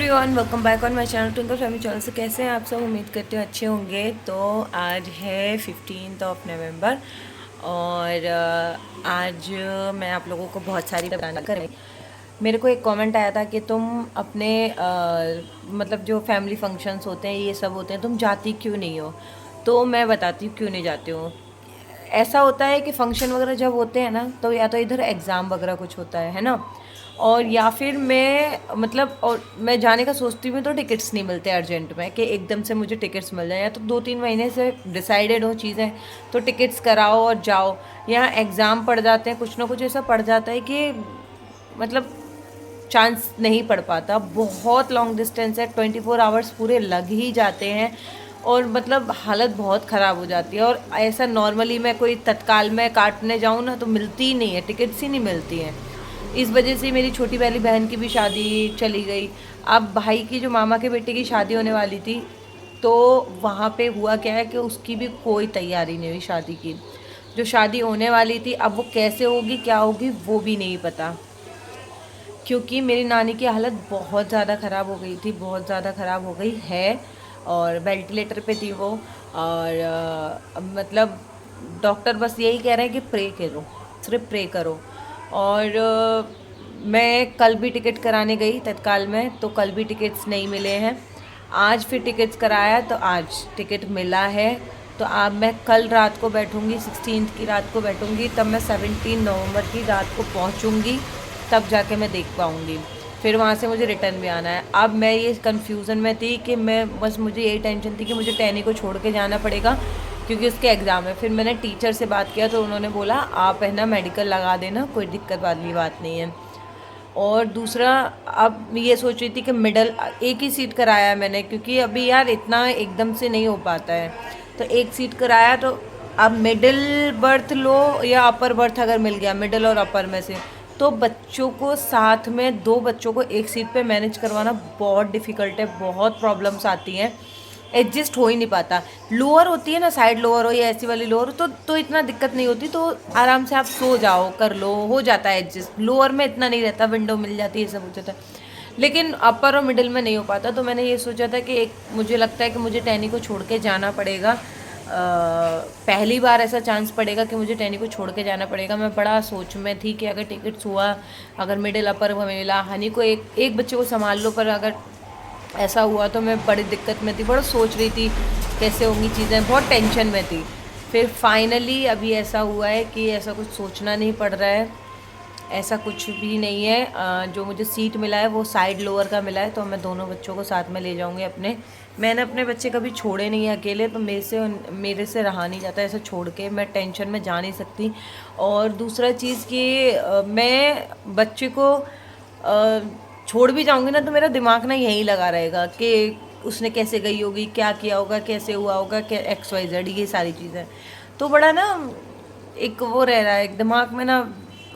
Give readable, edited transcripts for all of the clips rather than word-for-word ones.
Everyone, welcome back on my channel twinkle family channel. से कैसे हैं आप सब? उम्मीद करते हो अच्छे होंगे। तो आज है 15 नवंबर और आज मैं आप लोगों को बहुत सारी बताना कर मेरे को एक कमेंट आया था कि तुम अपने मतलब जो फैमिली फंक्शंस होते हैं, ये सब होते हैं, तुम जाती क्यों नहीं हो। तो मैं बताती हूँ क्यों नहीं जाती हूँ। ऐसा होता है कि फंक्शन वगैरह जब होते हैं ना, तो या तो इधर एग्ज़ाम वगैरह कुछ होता है ना, और या फिर मैं मतलब और मैं जाने का सोचती हूँ तो टिकट्स नहीं मिलते अर्जेंट में कि एकदम से मुझे टिकट्स मिल जाए, या तो 2-3 महीने से डिसाइडेड हो चीज़ें तो टिकट्स कराओ और जाओ। यहाँ एग्ज़ाम पड़ जाते हैं, कुछ ना कुछ ऐसा पड़ जाता है कि मतलब चांस नहीं पड़ पाता। बहुत लॉन्ग डिस्टेंस है, 24 आवर्स पूरे लग ही जाते हैं और मतलब हालत बहुत ख़राब हो जाती है। और ऐसा नॉर्मली मैं कोई तत्काल में काटने जाऊँ ना तो मिलती ही नहीं है, टिकट्स ही नहीं मिलती हैं। इस वजह से मेरी छोटी वाली बहन की भी शादी चली गई। अब भाई की जो मामा के बेटे की शादी होने वाली थी, तो वहाँ पे हुआ क्या है कि उसकी भी कोई तैयारी नहीं हुई शादी की। जो शादी होने वाली थी, अब वो कैसे होगी क्या होगी वो भी नहीं पता, क्योंकि मेरी नानी की हालत बहुत ज़्यादा ख़राब हो गई थी, बहुत ज़्यादा ख़राब हो गई है और वेंटिलेटर पे थी वो। और मतलब डॉक्टर बस यही कह रहे हैं कि प्रे करो, सिर्फ प्रे करो। और मैं कल भी टिकट कराने गई तत्काल में, तो कल भी टिकट्स नहीं मिले हैं। आज फिर टिकट्स कराया तो आज टिकट मिला है। तो अब मैं कल रात को बैठूंगी, 16 की रात को बैठूंगी, तब मैं 17 नवंबर की रात को पहुंचूंगी, तब जाके मैं देख पाऊंगी। फिर वहाँ से मुझे रिटर्न भी आना है। अब मैं ये कन्फ्यूज़न में थी कि मैं बस मुझे यही टेंशन थी कि मुझे टैनी को छोड़ के जाना पड़ेगा क्योंकि उसके एग्ज़ाम है। फिर मैंने टीचर से बात किया तो उन्होंने बोला आप है ना मेडिकल लगा देना, कोई दिक्कत वाली बात नहीं है। और दूसरा, अब ये सोच रही थी कि मिडल एक ही सीट कराया है मैंने, क्योंकि अभी यार इतना एकदम से नहीं हो पाता है। तो एक सीट कराया, तो अब मिडिल बर्थ लो या अपर बर्थ अगर मिल गया मिडिल और अपर में से, तो बच्चों को साथ में, दो बच्चों को एक सीट पे मैनेज करवाना बहुत डिफ़िकल्ट है, बहुत प्रॉब्लम्स आती हैं, एडजस्ट हो ही नहीं पाता। लोअर होती है ना, साइड लोअर हो या ऐसी वाली लोअर हो, तो इतना दिक्कत नहीं होती, तो आराम से आप सो जाओ, कर लो, हो जाता है एडजस्ट। लोअर में इतना नहीं रहता, विंडो मिल जाती है, सब हो जाता है। लेकिन अपर और मिडिल में नहीं हो पाता। तो मैंने ये सोचा था कि एक, मुझे लगता है कि मुझे टैनी को छोड़ के जाना पड़ेगा। पहली बार ऐसा चांस पड़ेगा कि मुझे टैनी को छोड़ के जाना पड़ेगा। मैं बड़ा सोच में थी कि अगर टिकट्स हुआ, अगर मिडिल अपर में मिला, हनी को एक एक बच्चे को संभाल लो, पर अगर ऐसा हुआ तो मैं बड़ी दिक्कत में थी, बड़ा सोच रही थी कैसे होंगी चीज़ें, बहुत टेंशन में थी। फिर फाइनली अभी ऐसा हुआ है कि ऐसा कुछ सोचना नहीं पड़ रहा है, ऐसा कुछ भी नहीं है। जो मुझे सीट मिला है वो साइड लोअर का मिला है, तो मैं दोनों बच्चों को साथ में ले जाऊंगी अपने। मैंने अपने बच्चे कभी छोड़े नहीं है अकेले, तो मेरे से रहा नहीं जाता ऐसा छोड़ के, मैं टेंशन में जा नहीं सकती। और दूसरा चीज़ कि मैं बच्चे को छोड़ भी जाऊंगी ना, तो मेरा दिमाग ना यहीं लगा रहेगा कि उसने कैसे गई होगी, क्या किया होगा, कैसे हुआ होगा, क्या XYZ, ये सारी चीज़ें। तो बड़ा ना एक वो रह रहा है एक दिमाग में ना,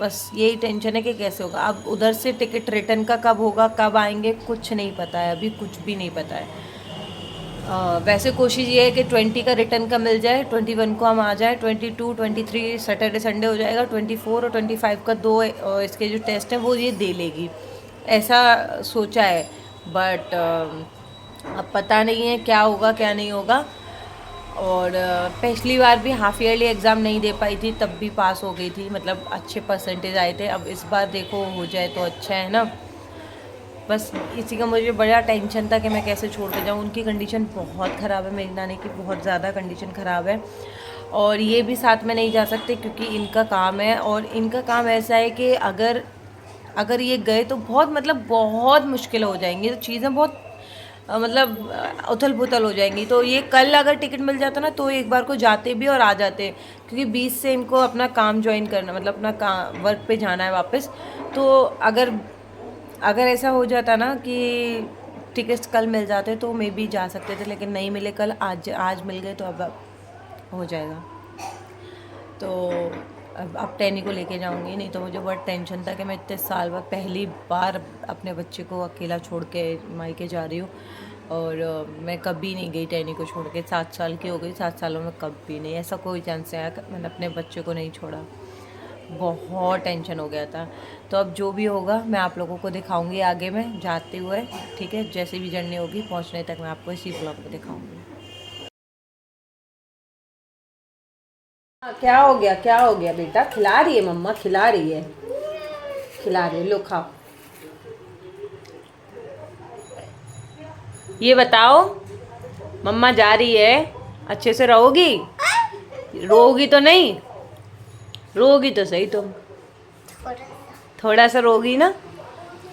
बस यही टेंशन है कि कैसे होगा। अब उधर से टिकट रिटर्न का कब होगा, कब आएंगे, कुछ नहीं पता है, अभी कुछ भी नहीं पता है। वैसे कोशिश ये है कि 20 का रिटर्न का मिल जाए, 21 को हम आ जाए, 22, 23 सैटरडे संडे हो जाएगा, 24 और 25 का दो इसके जो टेस्ट हैं वो ये दे लेगी, ऐसा सोचा है। बट अब पता नहीं है क्या होगा क्या नहीं होगा। और पिछली बार भी हाफ ईयरली एग्ज़ाम नहीं दे पाई थी, तब भी पास हो गई थी, मतलब अच्छे परसेंटेज आए थे। अब इस बार देखो हो जाए तो अच्छा है ना। बस इसी का मुझे बड़ा टेंशन था कि मैं कैसे छोड़ के जाऊँ। उनकी कंडीशन बहुत ख़राब है, मेरी नानी की बहुत ज़्यादा कंडीशन ख़राब है, और ये भी साथ में नहीं जा सकते क्योंकि इनका काम है। और इनका काम ऐसा है कि अगर अगर ये गए तो बहुत मतलब बहुत मुश्किल हो जाएंगी, तो चीज़ें बहुत मतलब उथल पुथल हो जाएंगी। तो ये कल अगर टिकट मिल जाता ना, तो एक बार को जाते भी और आ जाते, क्योंकि 20 से इनको अपना काम ज्वाइन करना, मतलब अपना काम वर्क पे जाना है वापस। तो अगर अगर ऐसा हो जाता ना कि टिकट्स कल मिल जाते तो मे बी जा सकते थे, लेकिन नहीं मिले कल, आज आज मिल गए, तो अब हो जाएगा। तो अब टैनी को लेके जाऊंगी, नहीं तो मुझे बहुत टेंशन था कि मैं इतने साल बाद पहली बार अपने बच्चे को अकेला छोड़ के मायके जा रही हूँ। और मैं कभी नहीं गई टैनी को छोड़ के, 7 साल की हो गई, 7 सालों में कभी नहीं, ऐसा कोई चांस आया मैंने अपने बच्चे को नहीं छोड़ा। बहुत टेंशन हो गया था। तो अब जो भी होगा मैं आप लोगों को दिखाऊंगी आगे में जाते हुए, ठीक है। जैसे भी जर्नी होगी पहुंचने तक मैं आपको इसी ब्लॉग में दिखाऊंगी। क्या हो गया, क्या हो गया बेटा? खिला रही है मम्मा, खिला रही है, खिला रही है, लो खाओ। ये बताओ, मम्मा जा रही है, अच्छे से रहोगी? रोगी तो नहीं? रोगी तो सही तुम, थोड़ा सा रोगी ना।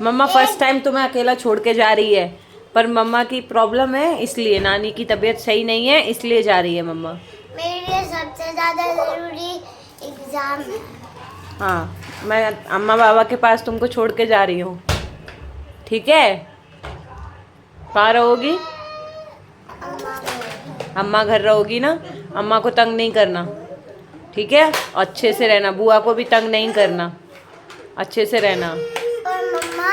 मम्मा फर्स्ट टाइम तुम्हें अकेला छोड़ के जा रही है, पर मम्मा की प्रॉब्लम है इसलिए, नानी की तबीयत सही नहीं है इसलिए जा रही है मम्मा। मेरे लिए सबसे ज्यादा जरूरी एग्जाम है। हाँ, मैं अम्मा बाबा के पास तुमको छोड़ के जा रही हूँ, ठीक है। कहाँ रहोगी? अम्मा घर रहोगी ना। अम्मा को तंग नहीं करना, ठीक है। अच्छे से रहना, बुआ को भी तंग नहीं करना, अच्छे से रहना। और मम्मा,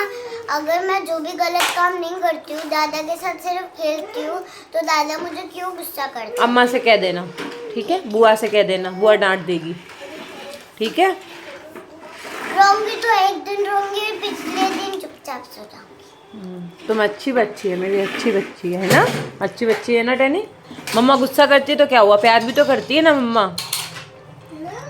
अगर मैं जो भी गलत काम नहीं करती हूँ, दादा के साथ सिर्फ खेलती हूँ, तो दादा मुझे क्यों गुस्सा करते हैं? अम्मा से कह देना, ठीक है। बुआ से कह देना, बुआ डांट देगी, ठीक है। रोऊंगी तो एक दिन रोऊंगी, पिछले दिन चुपचाप सो जाऊंगी। तुम अच्छी बच्ची है, मेरी अच्छी बच्ची है ना, अच्छी बच्ची है ना टैनी। मम्मा गुस्सा करती है तो क्या हुआ, प्यार भी तो करती है ना मम्मा।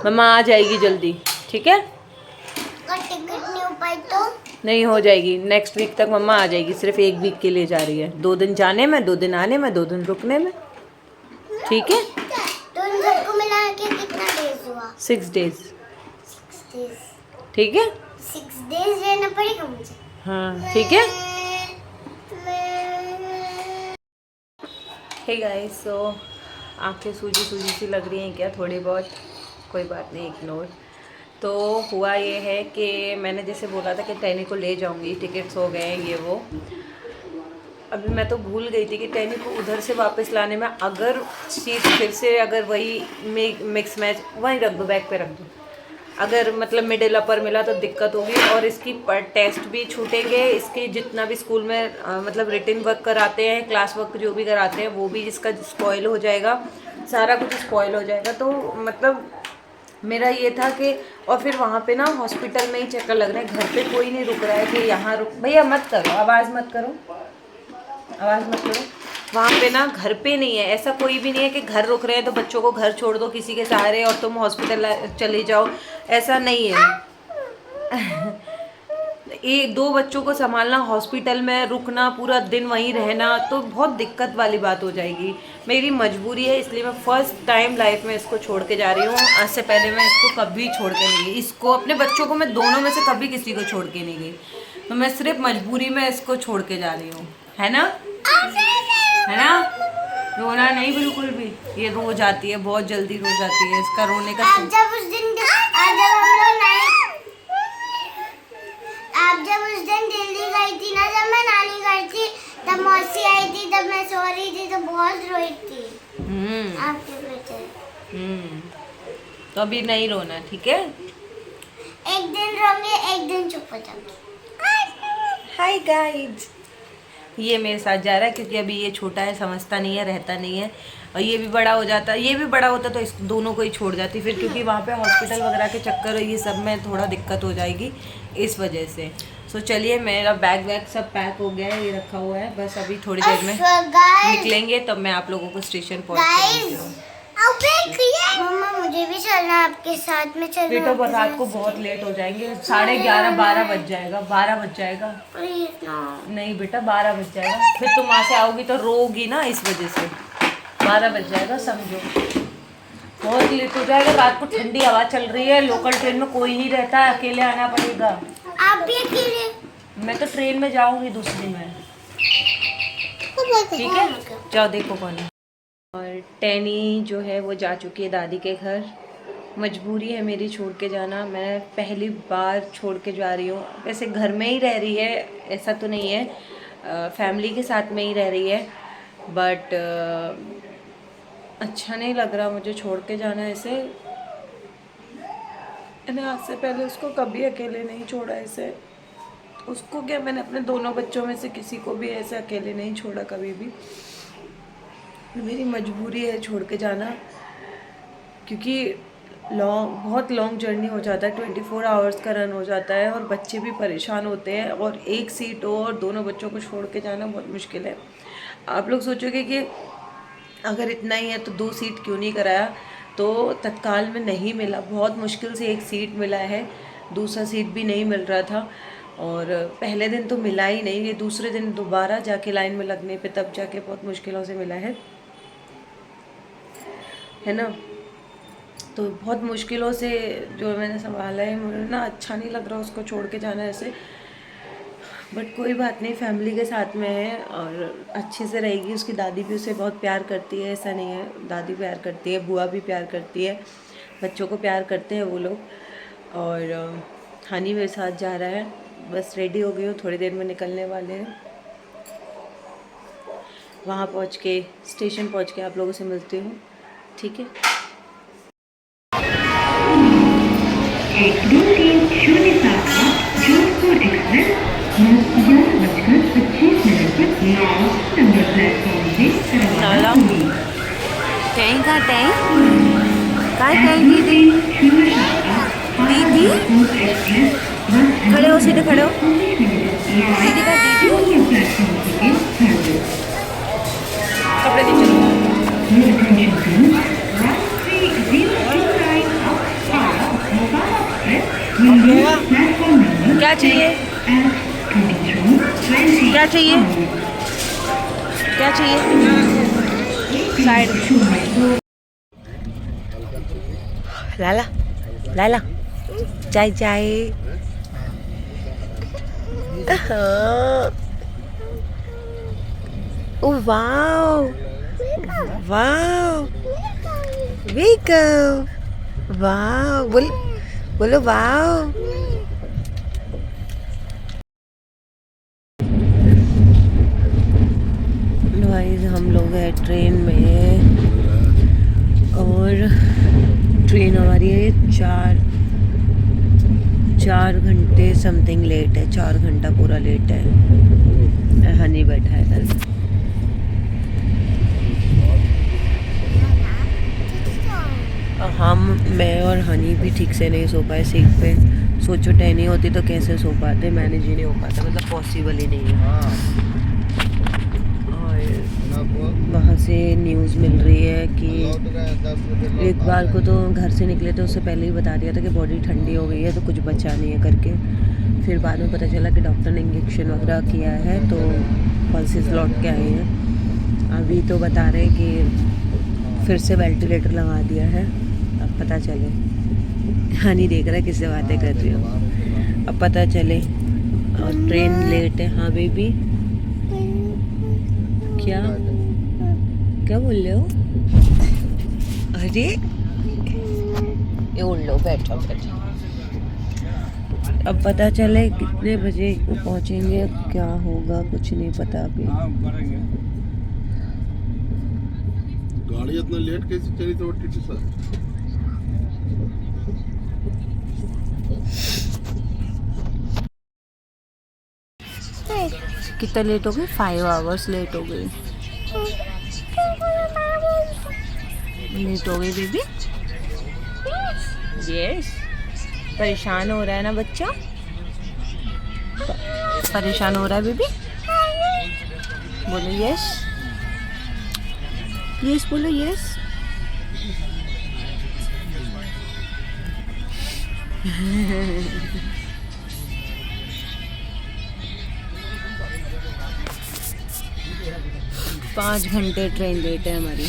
मम्मा आ जाएगी जल्दी, ठीक है। अगर टिकट नहीं हो पाई तो? नहीं हो जाएगी, नेक्स्ट वीक तक मम्मा आ जाएगी। सिर्फ 1 वीक के लिए जा रही है, 2 दिन जाने में, 2 दिन आने में, 2 दिन रुकने में, ठीक है। तो इन सबको मिला के कितना डेज हुआ? 6 डेज, 6 डेज। ठीक है। 6 डेज रहना पड़ेगा मुझे? हाँ ठीक है। हे गाइस, सो आंखें सूजी सूजी सी लग रही हैं क्या थोड़ी बहुत, कोई बात नहीं, इग्नोर। तो हुआ ये है कि मैंने जैसे बोला था कि टैनी को ले जाऊंगी, टिकट्स हो गए हैं ये वो। अभी मैं तो भूल गई थी कि टैनी को उधर से वापस लाने में अगर सीट फिर से अगर वही मिक्स मैच, वहीं रख दो, बैग पे रख दो, अगर मतलब मिडिल अपर मिला तो दिक्कत होगी। और इसकी टेस्ट भी छूटेंगे, इसके जितना भी स्कूल में मतलब रिटन वर्क कराते हैं, क्लास वर्क जो भी कराते हैं वो भी इसका स्पॉइल हो जाएगा, सारा कुछ स्पॉइल हो जाएगा। तो मतलब मेरा ये था कि, और फिर वहाँ पे ना हॉस्पिटल में ही चक्कर लग रहा है, घर पे कोई नहीं रुक रहा है कि यहाँ रुक, भैया मत करो, आवाज़ मत करो, आवाज़ मत करो। वहाँ पे ना घर पे नहीं है, ऐसा कोई भी नहीं है कि घर रुक रहे हैं तो बच्चों को घर छोड़ दो किसी के सहारे और तुम हॉस्पिटल चले जाओ, ऐसा नहीं है। ये 2 बच्चों को संभालना, हॉस्पिटल में रुकना, पूरा दिन वहीं रहना, तो बहुत दिक्कत वाली बात हो जाएगी। मेरी मजबूरी है, इसलिए मैं फ़र्स्ट टाइम लाइफ में इसको छोड़ के जा रही हूँ। आज से पहले मैं इसको कभी छोड़ के नहीं गई, इसको अपने बच्चों को मैं दोनों में से कभी किसी को छोड़ के नहीं गई। तो मैं सिर्फ मजबूरी में इसको छोड़ के जा रही हूँ, है ना, है ना। रोना नहीं बिल्कुल भी, ये रो जाती है, बहुत जल्दी रो जाती है, इसका रोने का आप जब उस दिन दिल्ली गई थी ना, जब मैं नानी घर थी, तब मौसी आई थी, तब मैं सो रही थी तो बहुत रोई थी आपके बेटे। तो अभी नहीं रोना, ठीक है। एक दिन रोंगे, एक दिन चुप हो जाऊंगी। हाय गाइस, ये मेरे साथ जा रहा है क्योंकि अभी ये छोटा है, समझता नहीं है, रहता नहीं है। और ये भी बड़ा हो जाता, ये भी बड़ा होता तो इस दोनों को ही छोड़ जाती फिर, क्योंकि वहाँ पे हॉस्पिटल वगैरह के चक्कर ये सब में थोड़ा दिक्कत हो जाएगी इस वजह से। सो चलिए, मेरा बैग वैग सब पैक हो गया है, ये रखा हुआ है, बस अभी थोड़ी देर में निकलेंगे तब मैं आप लोगों को स्टेशन पहुँचाऊंगी। मम्मा मुझे भी चलना आपके साथ में, चलना बेटा पर रात को बहुत लेट हो जाएंगे, 11:30 12 बज जाएगा, 12 बज जाएगा। प्लीज ना। नहीं बेटा 12 बज जाएगा, फिर तुम वहाँ से आओगी तो रोगी ना, इस वजह से 12 बज जाएगा, समझो बहुत लेट हो जाएगा। रात को ठंडी हवा चल रही है, लोकल ट्रेन में कोई नहीं रहता, अकेले आना पड़ेगा। आप भी अकेले? मैं तो ट्रेन में जाऊंगी दूसरी में, ठीक है। जाओ देखो कौन है। और टैनी जो है वो जा चुकी है दादी के घर, मजबूरी है मेरी छोड़ के जाना, मैं पहली बार छोड़ के जा रही हूँ। वैसे घर में ही रह रही है, ऐसा तो नहीं है, फैमिली के साथ में ही रह रही है, बट अच्छा नहीं लग रहा मुझे छोड़ के जाना ऐसे। मैंने आज से पहले उसको कभी अकेले नहीं छोड़ा ऐसे, उसको क्या, मैंने अपने दोनों बच्चों में से किसी को भी ऐसे अकेले नहीं छोड़ा कभी भी। मेरी मजबूरी है छोड़ के जाना, क्योंकि बहुत लॉन्ग जर्नी हो जाता है, 24 आवर्स का रन हो जाता है और बच्चे भी परेशान होते हैं और एक सीट हो और दोनों बच्चों को छोड़ के जाना बहुत मुश्किल है। आप लोग सोचोगे कि अगर इतना ही है तो 2 सीट क्यों नहीं कराया, तो तत्काल में नहीं मिला, बहुत मुश्किल से एक सीट मिला है, दूसरा सीट भी नहीं मिल रहा था। और पहले दिन तो मिला ही नहीं, ये दूसरे दिन दोबारा जाके लाइन में लगने पे तब जाके बहुत मुश्किलों से मिला है ना। तो बहुत मुश्किलों से जो मैंने संभाला है, मुझे ना अच्छा नहीं लग रहा उसको छोड़ के जाना ऐसे, बट कोई बात नहीं, फैमिली के साथ में है और अच्छे से रहेगी। उसकी दादी भी उसे बहुत प्यार करती है, ऐसा नहीं है, दादी प्यार करती है, बुआ भी प्यार करती है, बच्चों को प्यार करते हैं वो लोग। और हनी मेरे साथ जा रहा है, बस रेडी हो गई हूँ, थोड़ी देर में निकलने वाले हैं। वहाँ पहुँच के, स्टेशन पहुँच के आप लोगों से मिलती हूँ, ठीक है। टैंक का टैंक का टैंक दीदी दीदी खड़े हो, सीधे खड़े हो दीदी का दीदी कपड़े दीजिए। क्या चाहिए, क्या चाहिए, क्या चाहिए? साइड लाला लाला चाय चाय। ओह वाओ वाओ, वेको वाओ, बोलो वाओ। गाइस हम लोग हैं ट्रेन में और ट्रेन हमारी है 4 घंटे समथिंग लेट है, 4 घंटा पूरा लेट है। हनी बैठा है इधर। मैं और हनी भी ठीक से नहीं सो पाए सीट पे। सोचो टहनी होती तो कैसे सो पाते, मैनेज ही नहीं हो पाता, मतलब पॉसिबल ही नहीं है। वहाँ से न्यूज़ मिल रही है कि एक बार को तो घर से निकले तो उससे पहले ही बता दिया था कि बॉडी ठंडी हो गई है तो कुछ बचा नहीं है करके। फिर बाद में पता चला कि डॉक्टर ने इंजेक्शन वगैरह किया है तो पल्सेस लौट के आए हैं। अभी तो बता रहे हैं कि फिर से वेंटिलेटर लगा दिया है, अब पता चले। हनी देख रहा है किससे बातें कर रही हो, अब पता चले। और ट्रेन लेट है। हाँ बेबी क्या क्या बोल रहे हो? अरे ये उड़ लो, बैठो बैठो। अब पता चले कितने बजे पहुंचेंगे, क्या होगा कुछ नहीं पता अभी। गाड़ी इतना लेट कैसे चली तो टीटी सर? कितना लेट हो गई? 5 आवर्स लेट हो गई। लेट हो गई बेबी। यस, परेशान हो रहा है ना बच्चा, परेशान हो रहा है बेबी। बोलो यस, यस बोलो यस। पाँच घंटे ट्रेन लेट है हमारी।